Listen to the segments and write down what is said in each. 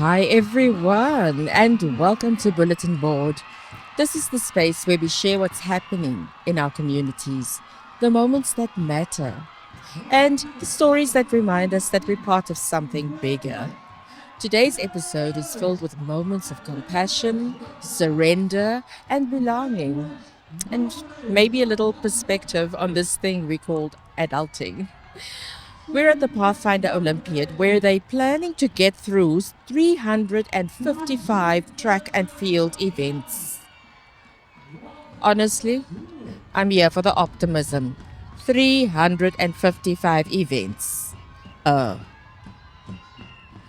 Hi everyone and welcome to Bulletin Board. This is the space where we share what's happening in our communities, the moments that matter, and the stories that remind us that we're part of something bigger. Today's episode is filled with moments of compassion, surrender, and belonging, and maybe a little perspective on this thing we called adulting. We're at the Pathfinder Olympiad where they're planning to get through 355 track and field events. Honestly, I'm here for the optimism. 355 events. Uh,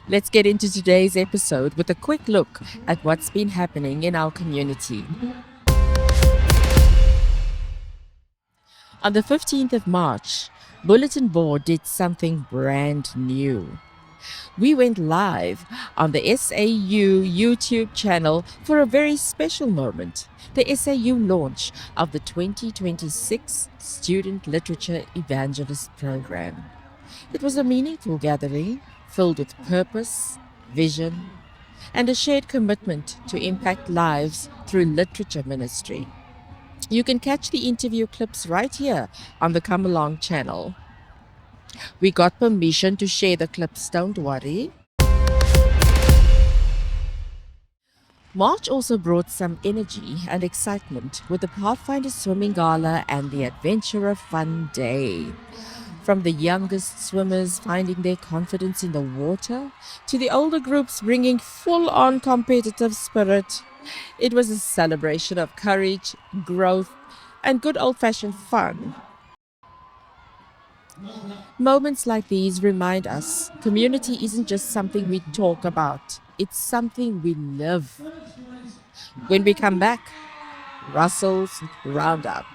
let's get into today's episode with a quick look at what's been happening in our community. On the 15th of March, Bulletin Board did something brand new. We went live on the SAU YouTube channel for a very special moment, the SAU launch of the 2026 Student Literature Evangelist Program. It was a meaningful gathering filled with purpose, vision, and a shared commitment to impact lives through literature ministry. You can catch the interview clips right here on the Come Along channel. We got permission to share the clips, don't worry. March also brought some energy and excitement with the Pathfinder Swimming Gala and the Adventurer Fun Day. From the youngest swimmers finding their confidence in the water to the older groups bringing full-on competitive spirit, it was a celebration of courage, growth, and good old-fashioned fun. Moments like these remind us community isn't just something we talk about, it's something we live. When we come back, Russell's Roundup.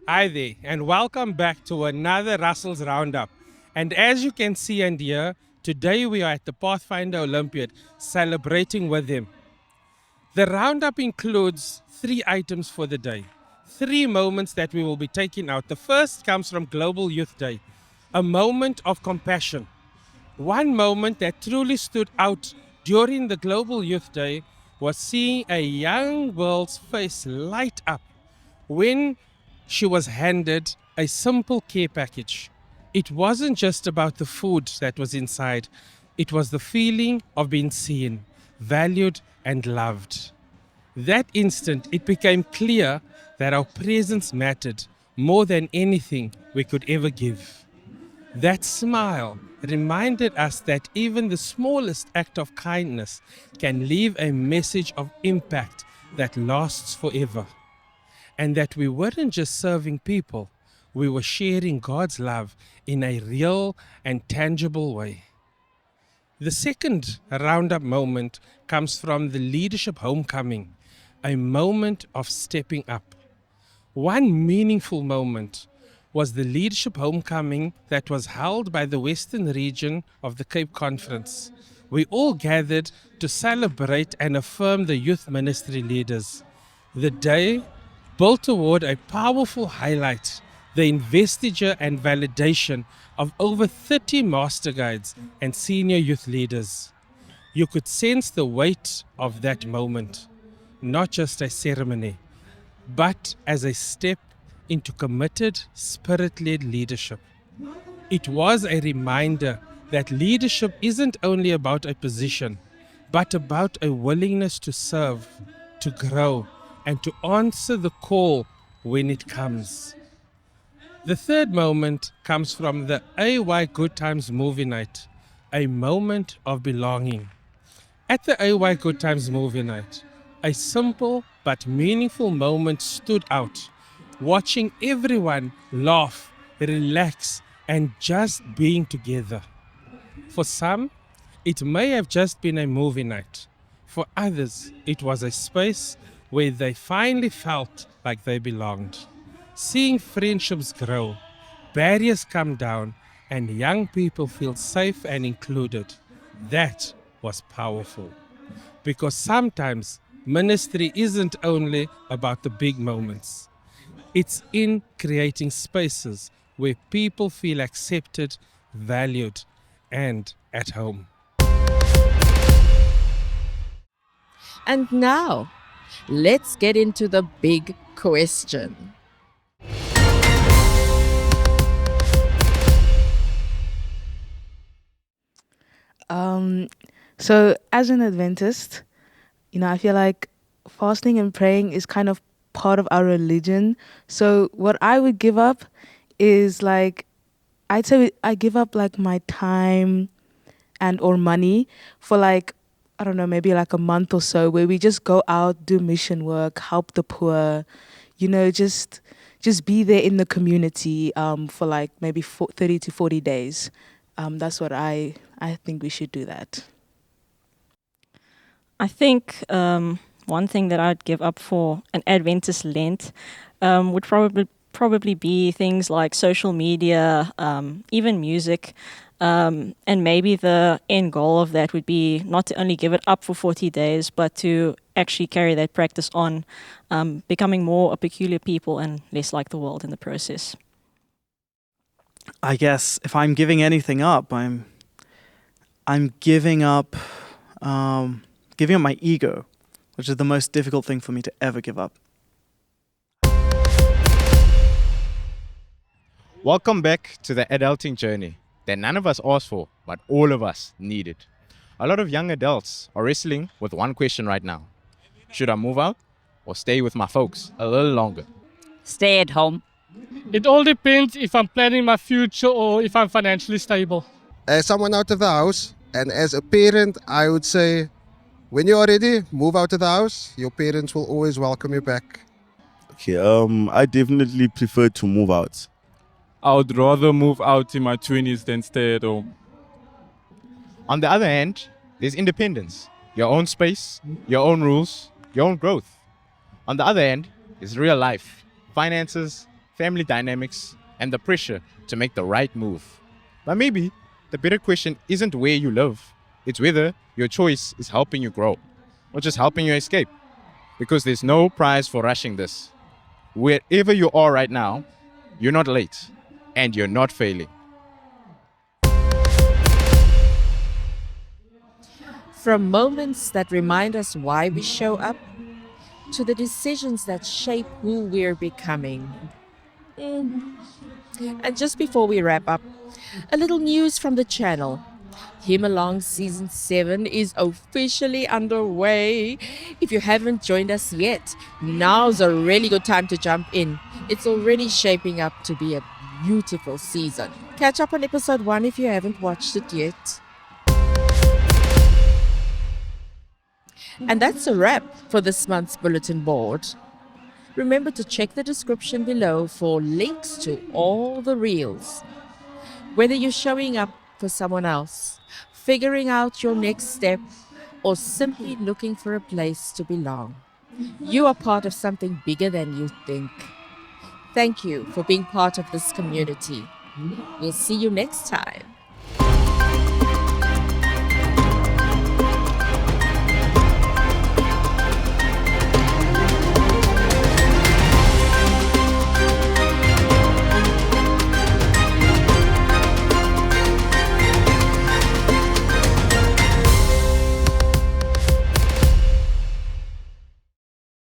Hi there, and welcome back to another Russell's Roundup. And as you can see and hear, today we are at the Pathfinder Olympiad celebrating with them. The Roundup includes 3 items for the day, 3 moments that we will be taking out. The first comes from Global Youth Day, a moment of compassion. One moment that truly stood out during the Global Youth Day was seeing a young girl's face light up when she was handed a simple care package. It wasn't just about the food that was inside, it was the feeling of being seen, valued, and loved. That instant, it became clear that our presence mattered more than anything we could ever give. That smile reminded us that even the smallest act of kindness can leave a message of impact that lasts forever. And that we weren't just serving people, we were sharing God's love in a real and tangible way. The second roundup moment comes from the leadership homecoming, a moment of stepping up. One meaningful moment was the leadership homecoming that was held by the Western region of the Cape Conference. We all gathered to celebrate and affirm the youth ministry leaders. The day built toward a powerful highlight, the investiture and validation of over 30 master guides and senior youth leaders. You could sense the weight of that moment, not just a ceremony, but as a step into committed, spirit-led leadership. It was a reminder that leadership isn't only about a position, but about a willingness to serve, to grow, and to answer the call when it comes. The third moment comes from the AY Good Times movie night, a moment of belonging. At the AY Good Times movie night, a simple but meaningful moment stood out, watching everyone laugh, relax, and just being together. For some, it may have just been a movie night. For others, it was a space where they finally felt like they belonged. Seeing friendships grow, barriers come down, and young people feel safe and included, that was powerful. Because sometimes ministry isn't only about the big moments. It's in creating spaces where people feel accepted, valued, and at home. And now, let's get into the big question. So as an Adventist, I feel like fasting and praying is kind of part of our religion. So what I would give up is like I'd say I give up like my time and or money for like I don't know, maybe like a month or so where we just go out, do mission work, help the poor, just be there in the community for like maybe 30 to 40 days. That's what I think we should do that. I think one thing that I'd give up for an Adventist Lent would probably be things like social media, even music, and maybe the end goal of that would be not to only give it up for 40 days, but to actually carry that practice on, becoming more a peculiar people and less like the world in the process. I guess if I'm giving anything up, I'm giving up my ego, which is the most difficult thing for me to ever give up. Welcome back to the adulting journey that none of us asked for, but all of us needed. A lot of young adults are wrestling with one question right now. Should I move out or stay with my folks a little longer? Stay at home. It all depends if I'm planning my future or if I'm financially stable. As someone out of the house and as a parent, I would say when you're ready, move out of the house. Your parents will always welcome you back. Okay, I definitely prefer to move out. I would rather move out in my 20s than stay at home. On the other hand, there's independence, your own space, your own rules, your own growth. On the other hand, is real life, finances, family dynamics, and the pressure to make the right move. But maybe the better question isn't where you live, it's whether your choice is helping you grow or just helping you escape. Because there's no prize for rushing this. Wherever you are right now, you're not late and you're not failing. From moments that remind us why we show up to the decisions that shape who we're becoming. And just before we wrap up, a little news from the channel. Him Along Season 7 is officially underway. If you haven't joined us yet, now's a really good time to jump in. It's already shaping up to be a beautiful season. Catch up on episode 1 if you haven't watched it yet. And that's a wrap for this month's Bulletin Board. Remember to check the description below for links to all the reels. Whether you're showing up for someone else, figuring out your next step, or simply looking for a place to belong, you are part of something bigger than you think. Thank you for being part of this community. We'll see you next time.